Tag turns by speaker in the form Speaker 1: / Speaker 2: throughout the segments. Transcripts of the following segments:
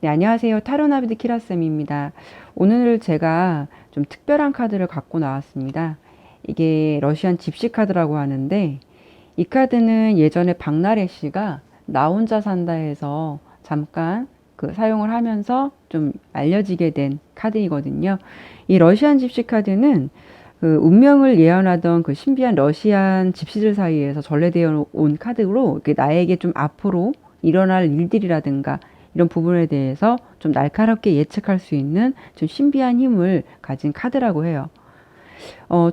Speaker 1: 네, 안녕하세요. 타로나비드 키라쌤입니다. 오늘 제가 좀 특별한 카드를 갖고 나왔습니다. 이게 러시안 집시 카드라고 하는데, 이 카드는 예전에 박나래 씨가 나 혼자 산다 해서 잠깐 사용을 하면서 좀 알려지게 된 카드이거든요. 이 러시안 집시 카드는 운명을 예언하던 신비한 러시안 집시들 사이에서 전래되어 온 카드로 나에게 좀 앞으로 일어날 일들이라든가 이런 부분에 대해서 좀 날카롭게 예측할 수 있는 좀 신비한 힘을 가진 카드라고 해요.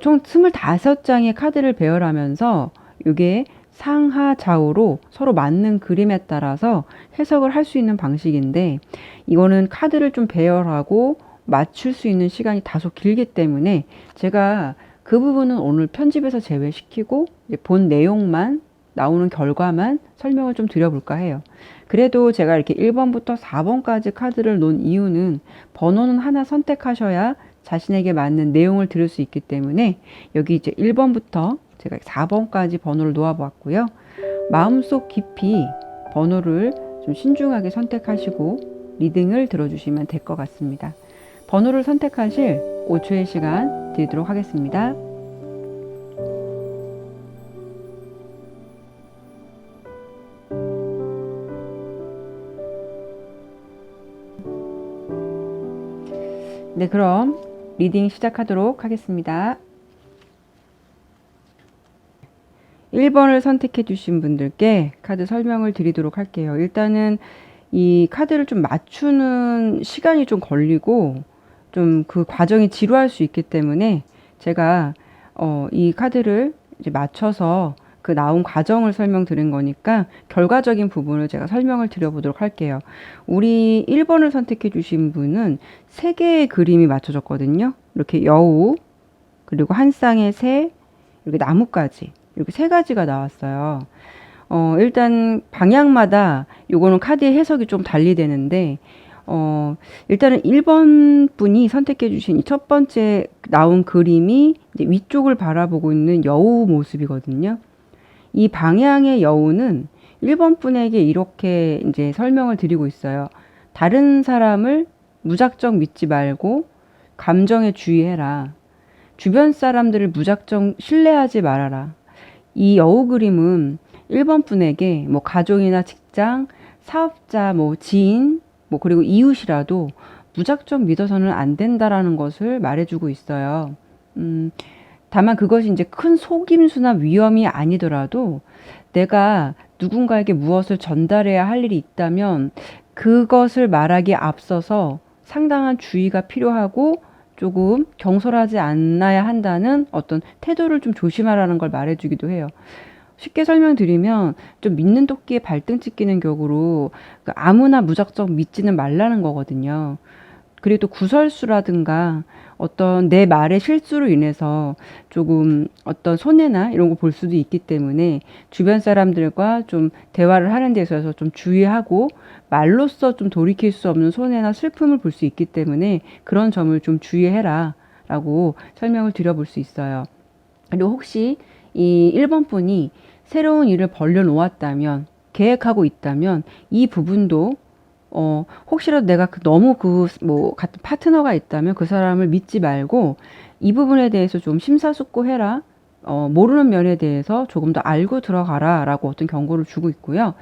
Speaker 1: 총 25장의 카드를 배열하면서 이게 상하 좌우로 서로 맞는 그림에 따라서 해석을 할 수 있는 방식인데, 이거는 카드를 좀 배열하고 맞출 수 있는 시간이 다소 길기 때문에 제가 그 부분은 오늘 편집에서 제외시키고 본 내용만, 나오는 결과만 설명을 좀 드려볼까 해요. 그래도 제가 이렇게 1번부터 4번까지 카드를 놓은 이유는 번호는 하나 선택하셔야 자신에게 맞는 내용을 들을 수 있기 때문에 여기 이제 1번부터 제가 4번까지 번호를 놓아보았고요. 마음속 깊이 번호를 좀 신중하게 선택하시고 리딩을 들어주시면 될 것 같습니다. 번호를 선택하실 5초의 시간 드리도록 하겠습니다. 네, 그럼 리딩 시작하도록 하겠습니다. 1번을 선택해 주신 분들께 카드 설명을 드리도록 할게요. 일단은 이 카드를 좀 맞추는 시간이 좀 걸리고 좀 그 과정이 지루할 수 있기 때문에 제가 이 카드를 이제 맞춰서 나온 과정을 설명드린 거니까 결과적인 부분을 제가 설명을 드려보도록 할게요. 우리 1번을 선택해 주신 분은 3개의 그림이 맞춰졌거든요. 이렇게 여우, 그리고 한 쌍의 새, 이렇게 나뭇가지, 이렇게 3가지가 나왔어요. 일단 방향마다 요거는 카드의 해석이 좀 달리 되는데, 일단은 1번 분이 선택해 주신 이 첫 번째 나온 그림이 이제 위쪽을 바라보고 있는 여우 모습이거든요. 이 방향의 여우는 1번 분에게 이렇게 이제 설명을 드리고 있어요. 다른 사람을 무작정 믿지 말고 감정에 주의해라. 주변 사람들을 무작정 신뢰하지 말아라. 이 여우 그림은 1번 분에게 뭐 가족이나 직장, 사업자, 뭐 지인, 뭐 그리고 이웃이라도 무작정 믿어서는 안 된다라는 것을 말해주고 있어요. 다만 그것이 이제 큰 속임수나 위험이 아니더라도 내가 누군가에게 무엇을 전달해야 할 일이 있다면 그것을 말하기에 앞서서 상당한 주의가 필요하고 조금 경솔하지 않아야 한다는 어떤 태도를 좀 조심하라는 걸 말해주기도 해요. 쉽게 설명드리면 좀 믿는 토끼에 발등 찍히는 격으로 아무나 무작정 믿지는 말라는 거거든요. 그리고 또 구설수라든가 어떤 내 말의 실수로 인해서 조금 어떤 손해나 이런 거 볼 수도 있기 때문에 주변 사람들과 좀 대화를 하는 데 있어서 좀 주의하고 말로써 좀 돌이킬 수 없는 손해나 슬픔을 볼 수 있기 때문에 그런 점을 좀 주의해라 라고 설명을 드려볼 수 있어요. 그리고 혹시 이 1번 분이 새로운 일을 벌려놓았다면, 계획하고 있다면 이 부분도 혹시라도 내가 너무 같은 파트너가 있다면 그 사람을 믿지 말고 이 부분에 대해서 좀 심사숙고해라. 모르는 면에 대해서 조금 더 알고 들어가라 라고 어떤 경고를 주고 있고요.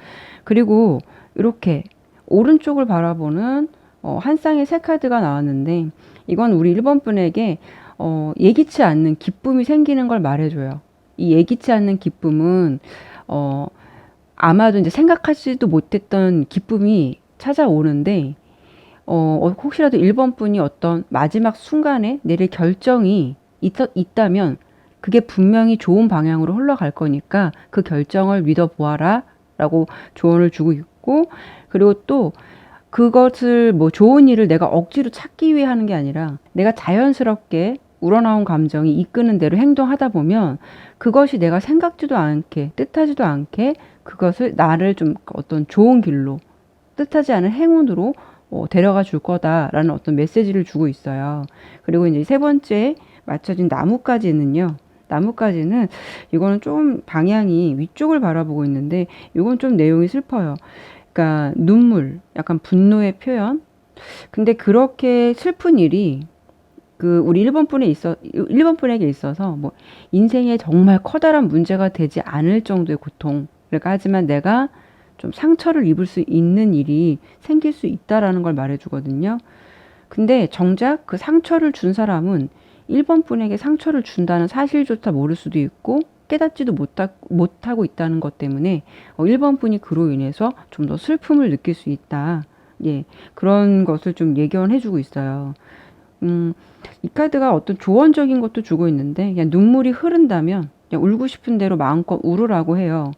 Speaker 1: 그리고 이렇게 오른쪽을 바라보는 한 쌍의 새 카드가 나왔는데, 이건 우리 1번 분에게 예기치 않는 기쁨이 생기는 걸 말해줘요. 이 예기치 않는 기쁨은 아마도 이제 생각하지도 못했던 기쁨이 찾아오는데, 혹시라도 1번 분이 어떤 마지막 순간에 내릴 결정이 있다면 그게 분명히 좋은 방향으로 흘러갈 거니까 그 결정을 믿어보아라 라고 조언을 주고 있고, 그리고 또 그것을 뭐 좋은 일을 내가 억지로 찾기 위해 하는 게 아니라 내가 자연스럽게 우러나온 감정이 이끄는 대로 행동하다 보면 그것이 내가 생각지도 않게, 뜻하지도 않게 그것을 나를 좀 어떤 좋은 길로, 뜻하지 않은 행운으로 데려가 줄 거다라는 어떤 메시지를 주고 있어요. 그리고 이제 3번째 맞춰진 나뭇가지는요. 나뭇가지는 이거는 좀 방향이 위쪽을 바라보고 있는데 이건 좀 내용이 슬퍼요. 그러니까 눈물, 약간 분노의 표현. 근데 그렇게 슬픈 일이 그 우리 일본 분에게 있어서 뭐 인생에 정말 커다란 문제가 되지 않을 정도의 고통. 그러니까 하지만 내가 좀 상처를 입을 수 있는 일이 생길 수 있다라는 걸 말해주거든요. 근데 정작 그 상처를 준 사람은 일본 분에게 상처를 준다는 사실조차 모를 수도 있고 깨닫지도 못하고 있다는 것 때문에 일본 분이 그로 인해서 좀 더 슬픔을 느낄 수 있다. 예, 그런 것을 좀 예견해주고 있어요. 음, 이 카드가 어떤 조언적인 것도 주고 있는데 그냥 눈물이 흐른다면 그냥 울고 싶은 대로 마음껏 울으라고 해요.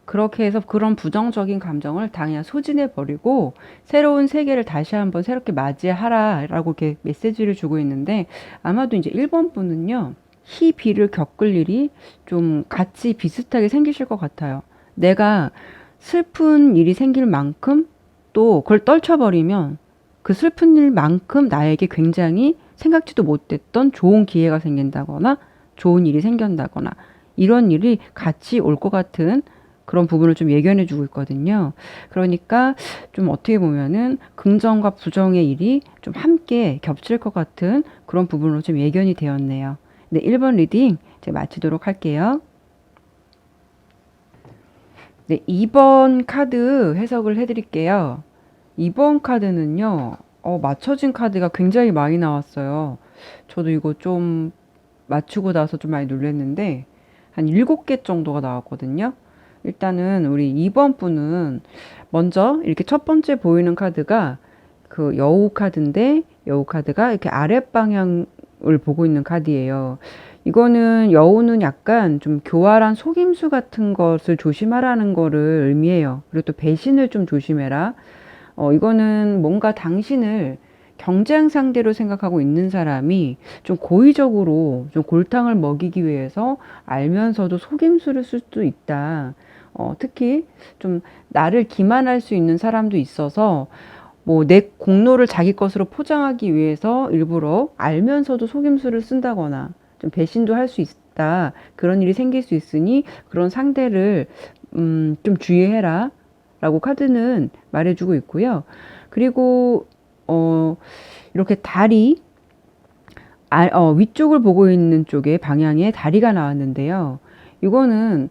Speaker 1: 그렇게 해서 그런 부정적인 감정을 다 그냥 소진해 버리고 새로운 세계를 다시 한번 새롭게 맞이하라라고 이렇게 메시지를 주고 있는데 아마도 이제 1번 분은요. 희비를 겪을 일이 좀 같이 비슷하게 생기실 것 같아요. 내가 슬픈 일이 생길 만큼 또 그걸 떨쳐버리면 그 슬픈 일만큼 나에게 굉장히 생각지도 못했던 좋은 기회가 생긴다거나 좋은 일이 생긴다거나 이런 일이 같이 올 것 같은 그런 부분을 좀 예견해 주고 있거든요. 그러니까 좀 어떻게 보면은 긍정과 부정의 일이 좀 함께 겹칠 것 같은 그런 부분으로 좀 예견이 되었네요. 네, 1번 리딩 제가 마치도록 할게요. 네, 2번 카드 해석을 해드릴게요. 2번 카드는요, 맞춰진 카드가 굉장히 많이 나왔어요. 저도 이거 좀 맞추고 나서 좀 많이 놀랐는데, 한 7개 정도가 나왔거든요. 일단은 우리 2번 분은 먼저 이렇게 첫 번째 보이는 카드가 그 여우 카드인데, 여우 카드가 이렇게 아랫방향을 보고 있는 카드예요. 이거는 여우는 약간 좀 교활한 속임수 같은 것을 조심하라는 거를 의미해요. 그리고 또 배신을 좀 조심해라. 이거는 뭔가 당신을 경쟁 상대로 생각하고 있는 사람이 좀 고의적으로 좀 골탕을 먹이기 위해서 알면서도 속임수를 쓸 수도 있다. 특히 좀 나를 기만할 수 있는 사람도 있어서 뭐 내 공로를 자기 것으로 포장하기 위해서 일부러 알면서도 속임수를 쓴다거나 좀 배신도 할 수 있다. 그런 일이 생길 수 있으니 그런 상대를 좀 주의해라. 라고 카드는 말해주고 있고요. 그리고 이렇게 다리 위쪽을 보고 있는 쪽에 방향에 다리가 나왔는데요. 이거는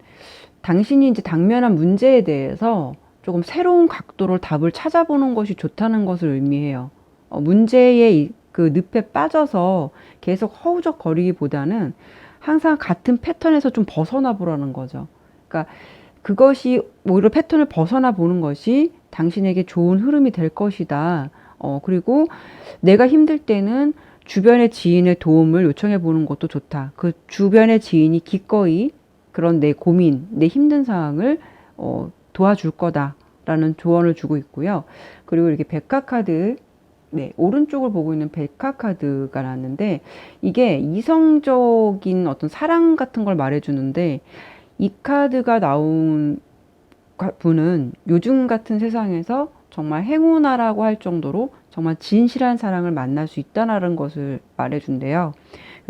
Speaker 1: 당신이 이제 당면한 문제에 대해서 조금 새로운 각도로 답을 찾아보는 것이 좋다는 것을 의미해요. 문제의 그 늪에 빠져서 계속 허우적거리기보다는 항상 같은 패턴에서 좀 벗어나 보라는 거죠. 그러니까 그것이 오히려 패턴을 벗어나 보는 것이 당신에게 좋은 흐름이 될 것이다. 그리고 내가 힘들 때는 주변의 지인의 도움을 요청해 보는 것도 좋다. 그 주변의 지인이 기꺼이 그런 내 고민, 내 힘든 상황을 도와줄 거다라는 조언을 주고 있고요. 그리고 이렇게 백화카드, 네, 오른쪽을 보고 있는 백화카드가 나왔는데 이게 이성적인 어떤 사랑 같은 걸 말해주는데 이 카드가 나온 분은 요즘 같은 세상에서 정말 행운아라고 할 정도로 정말 진실한 사랑을 만날 수 있다는 것을 말해준대요.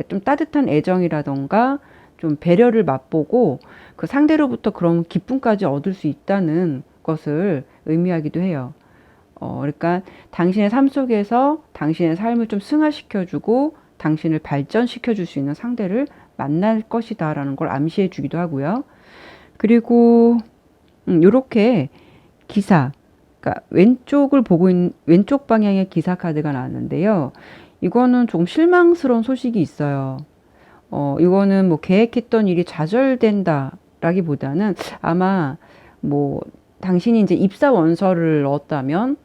Speaker 1: 좀 따뜻한 애정이라던가 좀 배려를 맛보고 그 상대로부터 그런 기쁨까지 얻을 수 있다는 것을 의미하기도 해요. 그러니까 당신의 삶 속에서 당신의 삶을 좀 승화시켜주고 당신을 발전시켜줄 수 있는 상대를 만날 것이다라는 걸 암시해 주기도 하고요. 그리고 요렇게 기사, 그러니까 왼쪽 방향의 기사 카드가 나왔는데요. 이거는 조금 실망스러운 소식이 있어요. 이거는 뭐 계획했던 일이 좌절된다라기보다는 아마 뭐 당신이 이제 입사 원서를 넣었다면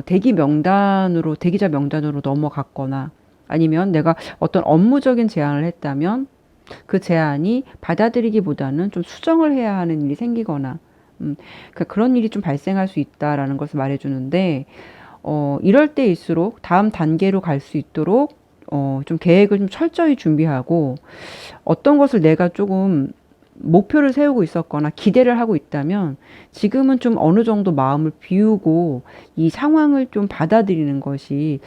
Speaker 1: 대기자 명단으로 넘어갔거나 아니면 내가 어떤 업무적인 제안을 했다면 그 제안이 받아들이기보다는 좀 수정을 해야 하는 일이 생기거나 그러니까 그런 일이 좀 발생할 수 있다라는 것을 말해주는데 이럴 때일수록 다음 단계로 갈 수 있도록 좀 계획을 좀 철저히 준비하고 어떤 것을 내가 조금 목표를 세우고 있었거나 기대를 하고 있다면 지금은 좀 어느 정도 마음을 비우고 이 상황을 좀 받아들이는 것이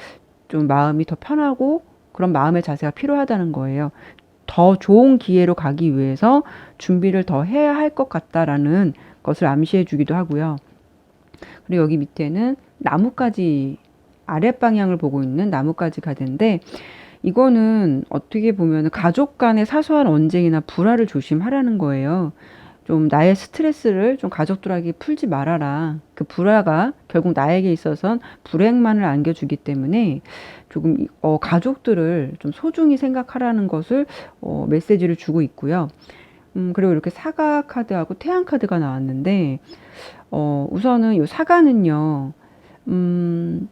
Speaker 1: 좀 마음이 더 편하고 그런 마음의 자세가 필요하다는 거예요. 더 좋은 기회로 가기 위해서 준비를 더 해야 할 것 같다라는 것을 암시해 주기도 하고요. 그리고 여기 밑에는 나뭇가지, 아랫방향을 보고 있는 나뭇가지 카드인데, 이거는 어떻게 보면 가족 간의 사소한 언쟁이나 불화를 조심하라는 거예요. 좀 나의 스트레스를 좀 가족들에게 풀지 말아라. 그 불화가 결국 나에게 있어선 불행만을 안겨주기 때문에 조금 가족들을 좀 소중히 생각하라는 것을 메시지를 주고 있고요. 그리고 이렇게 사과 카드하고 태양 카드가 나왔는데, 우선은 이 사과는요, 음,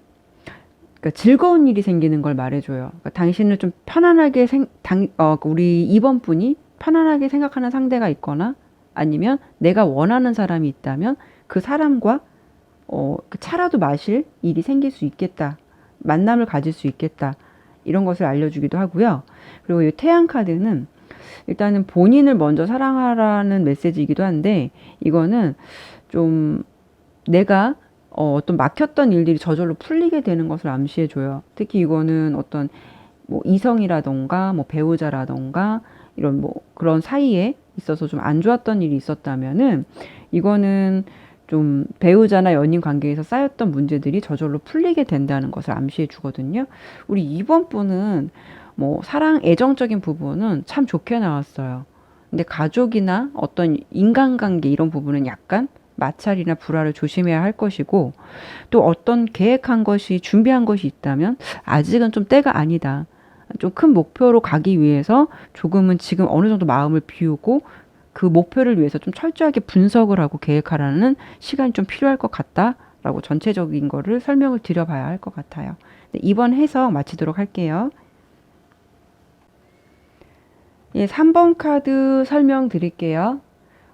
Speaker 1: 그러니까 즐거운 일이 생기는 걸 말해줘요. 그러니까 당신을 좀 편안하게 우리 2번 분이 편안하게 생각하는 상대가 있거나 아니면 내가 원하는 사람이 있다면 그 사람과 그 차라도 마실 일이 생길 수 있겠다. 만남을 가질 수 있겠다. 이런 것을 알려주기도 하고요. 그리고 이 태양 카드는 일단은 본인을 먼저 사랑하라는 메시지이기도 한데, 이거는 좀 내가 어떤 막혔던 일들이 저절로 풀리게 되는 것을 암시해 줘요. 특히 이거는 어떤 뭐 이성이라던가 뭐 배우자라던가 이런 뭐 그런 사이에 있어서 좀 안 좋았던 일이 있었다면은, 이거는 좀 배우자나 연인 관계에서 쌓였던 문제들이 저절로 풀리게 된다는 것을 암시해 주거든요. 우리 2번 분은 뭐 사랑, 애정적인 부분은 참 좋게 나왔어요. 근데 가족이나 어떤 인간관계 이런 부분은 약간 마찰이나 불화를 조심해야 할 것이고, 또 어떤 계획한 것이, 준비한 것이 있다면 아직은 좀 때가 아니다. 좀 큰 목표로 가기 위해서 조금은 지금 어느 정도 마음을 비우고 그 목표를 위해서 좀 철저하게 분석을 하고 계획하라는 시간이 좀 필요할 것 같다라고 전체적인 거를 설명을 드려봐야 할 것 같아요. 네, 이번 해석 마치도록 할게요. 예, 3번 카드 설명드릴게요.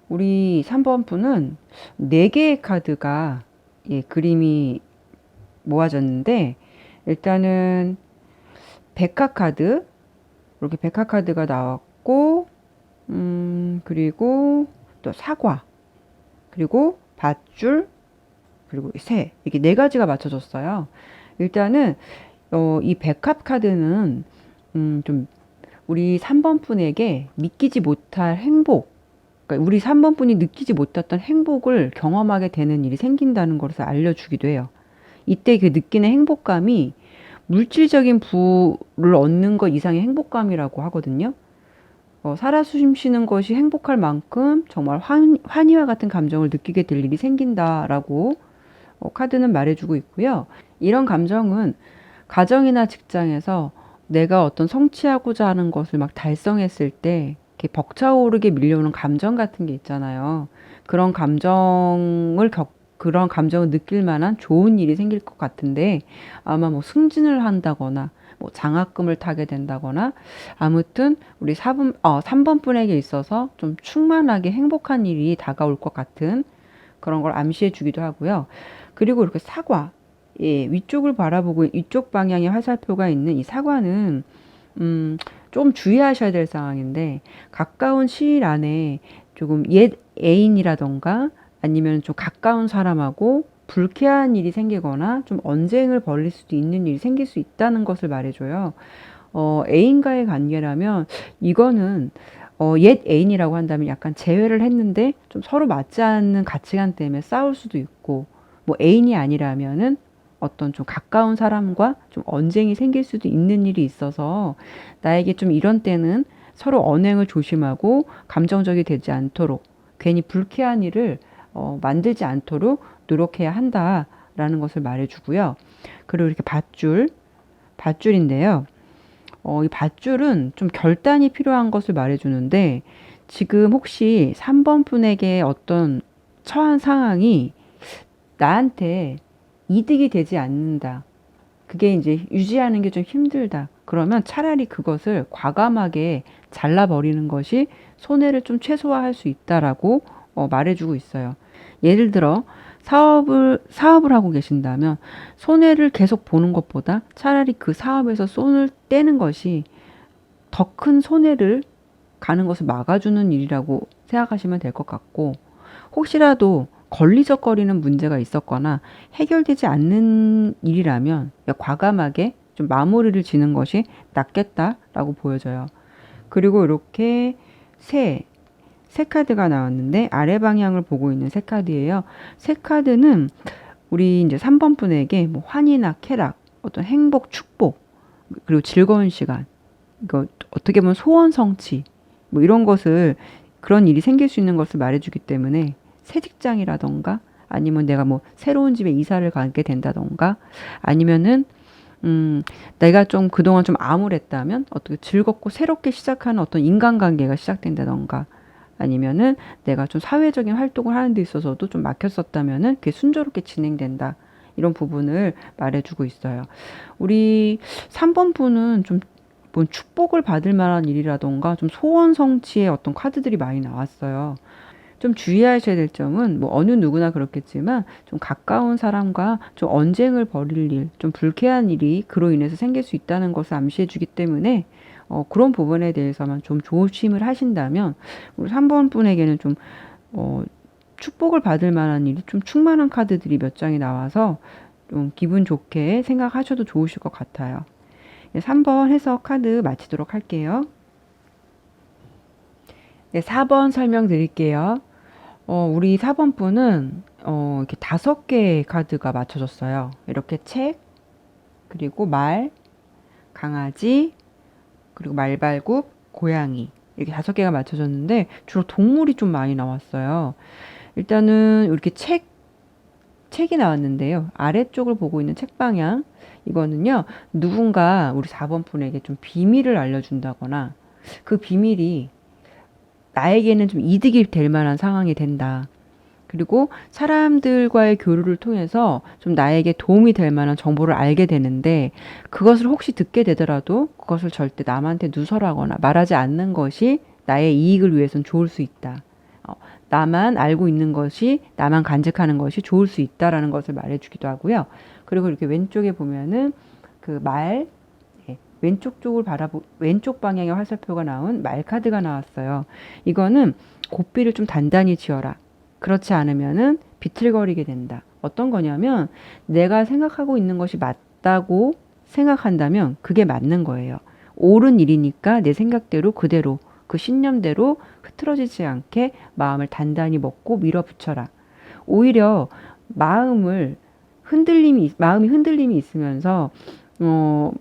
Speaker 1: 우리 3번 분은 4개의 카드가 그림이 모아졌는데, 일단은 백화 카드, 이렇게 백화 카드가 나왔고, 그리고 또 사과, 그리고 밧줄, 그리고 새, 이렇게 4가지가 맞춰졌어요. 일단은 이 백합 카드는 좀 우리 3번 분에게 믿기지 못할 행복, 그러니까 우리 3번 분이 느끼지 못했던 행복을 경험하게 되는 일이 생긴다는 것을 알려주기도 해요. 이때 그 느끼는 행복감이 물질적인 부를 얻는 것 이상의 행복감이라고 하거든요. 살아 숨쉬는 것이 행복할 만큼 정말 환희와 같은 감정을 느끼게 될 일이 생긴다라고 카드는 말해주고 있고요. 이런 감정은 가정이나 직장에서 내가 어떤 성취하고자 하는 것을 막 달성했을 때 이렇게 벅차오르게 밀려오는 감정 같은 게 있잖아요. 그런 감정을 느낄 만한 좋은 일이 생길 것 같은데, 아마 뭐 승진을 한다거나 뭐 장학금을 타게 된다거나, 아무튼 우리 3번 분에게 있어서 좀 충만하게 행복한 일이 다가올 것 같은 그런 걸 암시해 주기도 하고요. 그리고 이렇게 사과, 위쪽을 바라보고 이쪽 방향에 화살표가 있는 이 사과는 좀 주의하셔야 될 상황인데, 가까운 시일 안에 조금 옛 애인이라던가 아니면 좀 가까운 사람하고 불쾌한 일이 생기거나 좀 언쟁을 벌일 수도 있는 일이 생길 수 있다는 것을 말해줘요. 애인과의 관계라면 이거는 옛 애인이라고 한다면 약간 재회를 했는데 좀 서로 맞지 않는 가치관 때문에 싸울 수도 있고, 뭐 애인이 아니라면은 어떤 좀 가까운 사람과 좀 언쟁이 생길 수도 있는 일이 있어서, 나에게 좀 이런 때는 서로 언행을 조심하고 감정적이 되지 않도록, 괜히 불쾌한 일을 만들지 않도록 노력해야 한다라는 것을 말해주고요. 그리고 이렇게 밧줄인데요. 이 밧줄은 좀 결단이 필요한 것을 말해주는데, 지금 혹시 3번 분에게 어떤 처한 상황이 나한테 이득이 되지 않는다. 그게 이제 유지하는 게 좀 힘들다. 그러면 차라리 그것을 과감하게 잘라버리는 것이 손해를 좀 최소화할 수 있다라고 말해주고 있어요. 예를 들어 사업을 하고 계신다면 손해를 계속 보는 것보다 차라리 그 사업에서 손을 떼는 것이 더 큰 손해를 가는 것을 막아주는 일이라고 생각하시면 될 것 같고, 혹시라도 걸리적거리는 문제가 있었거나 해결되지 않는 일이라면 과감하게 좀 마무리를 지는 것이 낫겠다라고 보여져요. 그리고 이렇게 새, 새 카드가 나왔는데 아래 방향을 보고 있는 새 카드예요. 새 카드는 우리 이제 3번 분에게 뭐 환희나 쾌락, 어떤 행복, 축복, 그리고 즐거운 시간, 이거 어떻게 보면 소원 성취, 뭐 이런 것을 그런 일이 생길 수 있는 것을 말해주기 때문에 새 직장이라던가 아니면 내가 뭐 새로운 집에 이사를 가게 된다던가 아니면은 내가 좀 그동안 좀 암울했다면 어떻게 즐겁고 새롭게 시작하는 어떤 인간관계가 시작된다던가 아니면은 내가 좀 사회적인 활동을 하는 데 있어서도 좀 막혔었다면은 그게 순조롭게 진행된다. 이런 부분을 말해주고 있어요. 우리 3번 분은 좀 뭐 축복을 받을 만한 일이라던가 좀 소원 성취의 어떤 카드들이 많이 나왔어요. 좀 주의하셔야 될 점은 뭐 어느 누구나 그렇겠지만 좀 가까운 사람과 좀 언쟁을 벌일 일, 좀 불쾌한 일이 그로 인해서 생길 수 있다는 것을 암시해 주기 때문에 그런 부분에 대해서만 좀 조심을 하신다면 우리 3번 분에게는 좀 어, 축복을 받을 만한 일이 좀 충만한 카드들이 몇 장이 나와서 좀 기분 좋게 생각하셔도 좋으실 것 같아요. 3번 해석 카드 마치도록 할게요. 네, 4번 설명드릴게요. 우리 4번 분은 이렇게 5개의 카드가 맞춰졌어요. 이렇게 책, 그리고 말, 강아지, 그리고 말발굽, 고양이. 이렇게 5개가 맞춰졌는데 주로 동물이 좀 많이 나왔어요. 일단은 이렇게 책이 나왔는데요. 아래쪽을 보고 있는 책 방향. 이거는요, 누군가 우리 4번 분에게 좀 비밀을 알려준다거나 그 비밀이 나에게는 좀 이득이 될 만한 상황이 된다. 그리고 사람들과의 교류를 통해서 좀 나에게 도움이 될 만한 정보를 알게 되는데 그것을 혹시 듣게 되더라도 그것을 절대 남한테 누설하거나 말하지 않는 것이 나의 이익을 위해선 좋을 수 있다. 나만 알고 있는 것이 나만 간직하는 것이 좋을 수 있다라는 것을 말해주기도 하고요. 그리고 이렇게 왼쪽에 보면은 그 말, 왼쪽 방향의 화살표가 나온 말 카드가 나왔어요. 이거는 고삐를 좀 단단히 지어라. 그렇지 않으면은 비틀거리게 된다. 어떤 거냐면 내가 생각하고 있는 것이 맞다고 생각한다면 그게 맞는 거예요. 옳은 일이니까 내 생각대로 그대로 그 신념대로 흐트러지지 않게 마음을 단단히 먹고 밀어붙여라. 오히려 마음이 흔들림이 있으면서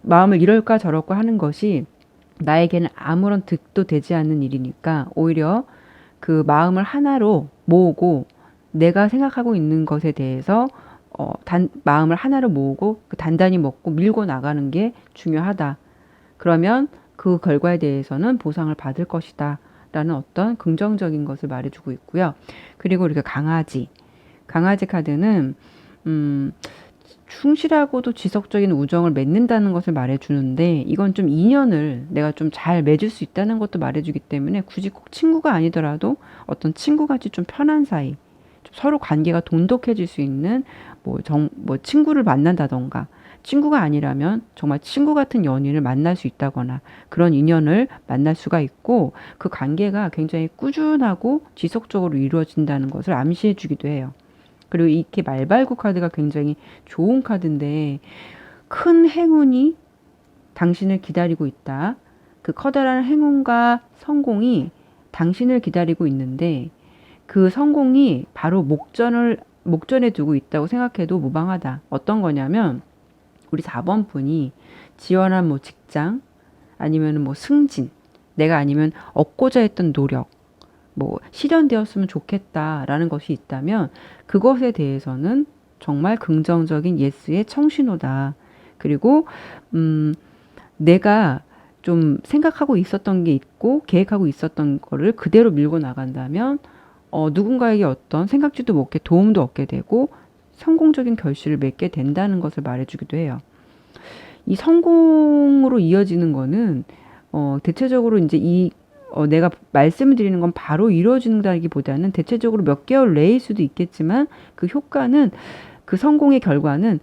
Speaker 1: 마음을 이럴까 저럴까 하는 것이 나에게는 아무런 득도 되지 않는 일이니까 오히려 그 마음을 하나로 모으고 내가 생각하고 있는 것에 대해서 마음을 하나로 모으고 그 단단히 먹고 밀고 나가는 게 중요하다. 그러면 그 결과에 대해서는 보상을 받을 것이다. 라는 어떤 긍정적인 것을 말해주고 있고요. 그리고 이렇게 강아지 카드는 충실하고도 지속적인 우정을 맺는다는 것을 말해주는데 이건 좀 인연을 내가 좀 잘 맺을 수 있다는 것도 말해주기 때문에 굳이 꼭 친구가 아니더라도 어떤 친구같이 좀 편한 사이, 좀 서로 관계가 돈독해질 수 있는 뭐 친구를 만난다던가 친구가 아니라면 정말 친구 같은 연인을 만날 수 있다거나 그런 인연을 만날 수가 있고 그 관계가 굉장히 꾸준하고 지속적으로 이루어진다는 것을 암시해 주기도 해요. 그리고 이렇게 말발굽 카드가 굉장히 좋은 카드인데 큰 행운이 당신을 기다리고 있다. 그 커다란 행운과 성공이 당신을 기다리고 있는데 그 성공이 바로 목전에 두고 있다고 생각해도 무방하다. 어떤 거냐면 우리 4번 분이 지원한 뭐 직장 아니면 뭐 승진 내가 아니면 얻고자 했던 노력 뭐 실현되었으면 좋겠다라는 것이 있다면 그것에 대해서는 정말 긍정적인 예스의 청신호다. 그리고 내가 좀 생각하고 있었던 게 있고 계획하고 있었던 거를 그대로 밀고 나간다면 누군가에게 어떤 생각지도 못해 도움도 얻게 되고 성공적인 결실을 맺게 된다는 것을 말해주기도 해요. 이 성공으로 이어지는 거는 대체적으로 이제 내가 말씀을 드리는 건 바로 이루어진다기보다는 대체적으로 몇 개월 내일 수도 있겠지만 그 효과는 그 성공의 결과는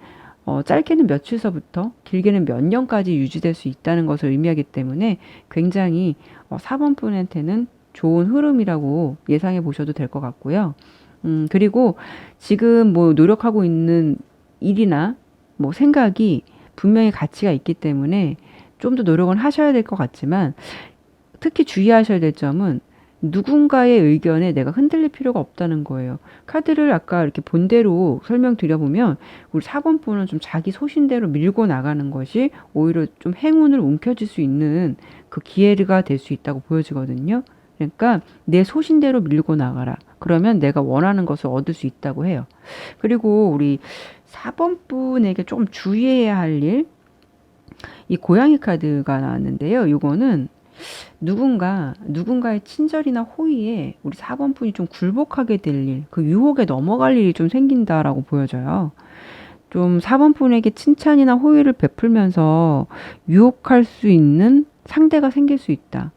Speaker 1: 짧게는 며칠서부터 길게는 몇 년까지 유지될 수 있다는 것을 의미하기 때문에 굉장히 4번 분한테는 좋은 흐름이라고 예상해 보셔도 될 것 같고요. 그리고 지금 뭐 노력하고 있는 일이나 뭐 생각이 분명히 가치가 있기 때문에 좀 더 노력은 하셔야 될 것 같지만 특히 주의하셔야 될 점은 누군가의 의견에 내가 흔들릴 필요가 없다는 거예요. 카드를 아까 이렇게 본대로 설명드려보면 우리 4번 분은 좀 자기 소신대로 밀고 나가는 것이 오히려 좀 행운을 움켜쥘 수 있는 그 기회가 될 수 있다고 보여지거든요. 그러니까 내 소신대로 밀고 나가라. 그러면 내가 원하는 것을 얻을 수 있다고 해요. 그리고 우리 4번 분에게 조금 주의해야 할 일, 이 고양이 카드가 나왔는데요. 이거는 누군가의 친절이나 호의에 우리 4번 분이 좀 굴복하게 될 일, 그 유혹에 넘어갈 일이 좀 생긴다라고 보여져요. 좀 4번 분에게 칭찬이나 호의를 베풀면서 유혹할 수 있는 상대가 생길 수 있다.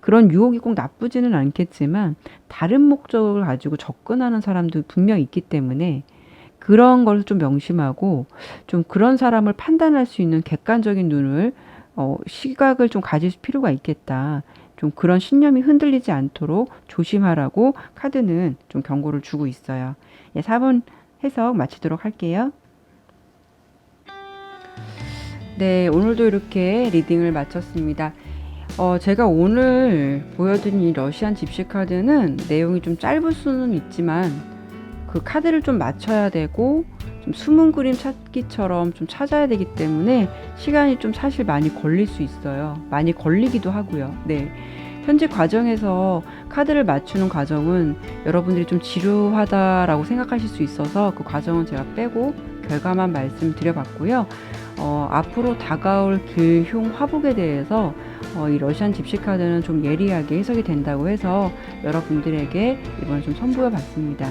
Speaker 1: 그런 유혹이 꼭 나쁘지는 않겠지만 다른 목적을 가지고 접근하는 사람도 분명 있기 때문에 그런 걸 좀 명심하고 좀 그런 사람을 판단할 수 있는 객관적인 눈을 시각을 좀 가질 필요가 있겠다. 좀 그런 신념이 흔들리지 않도록 조심하라고 카드는 좀 경고를 주고 있어요. 예, 4번 해석 마치도록 할게요. 네, 오늘도 이렇게 리딩을 마쳤습니다. 제가 오늘 보여드린 이 러시안 집시 카드는 내용이 좀 짧을 수는 있지만 그 카드를 좀 맞춰야 되고 좀 숨은 그림 찾기처럼 좀 찾아야 되기 때문에 시간이 좀 사실 많이 걸릴 수 있어요. 많이 걸리기도 하고요. 네. 현재 과정에서 카드를 맞추는 과정은 여러분들이 좀 지루하다라고 생각하실 수 있어서 그 과정은 제가 빼고 결과만 말씀드려봤고요. 앞으로 다가올 길흉 화복에 대해서 이 러시안 집시 카드는 좀 예리하게 해석이 된다고 해서 여러분들에게 이번에 좀 선보여 봤습니다.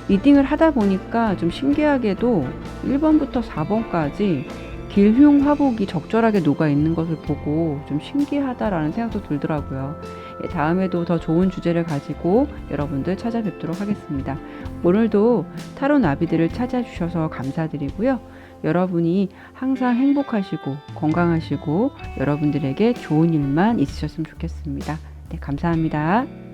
Speaker 1: 리딩을 하다 보니까 좀 신기하게도 1번부터 4번까지 길흉 화복이 적절하게 녹아 있는 것을 보고 좀 신기하다라는 생각도 들더라고요. 다음에도 더 좋은 주제를 가지고 여러분들 찾아뵙도록 하겠습니다. 오늘도 타로 나비들을 찾아주셔서 감사드리고요. 여러분이 항상 행복하시고 건강하시고 여러분들에게 좋은 일만 있으셨으면 좋겠습니다. 네, 감사합니다.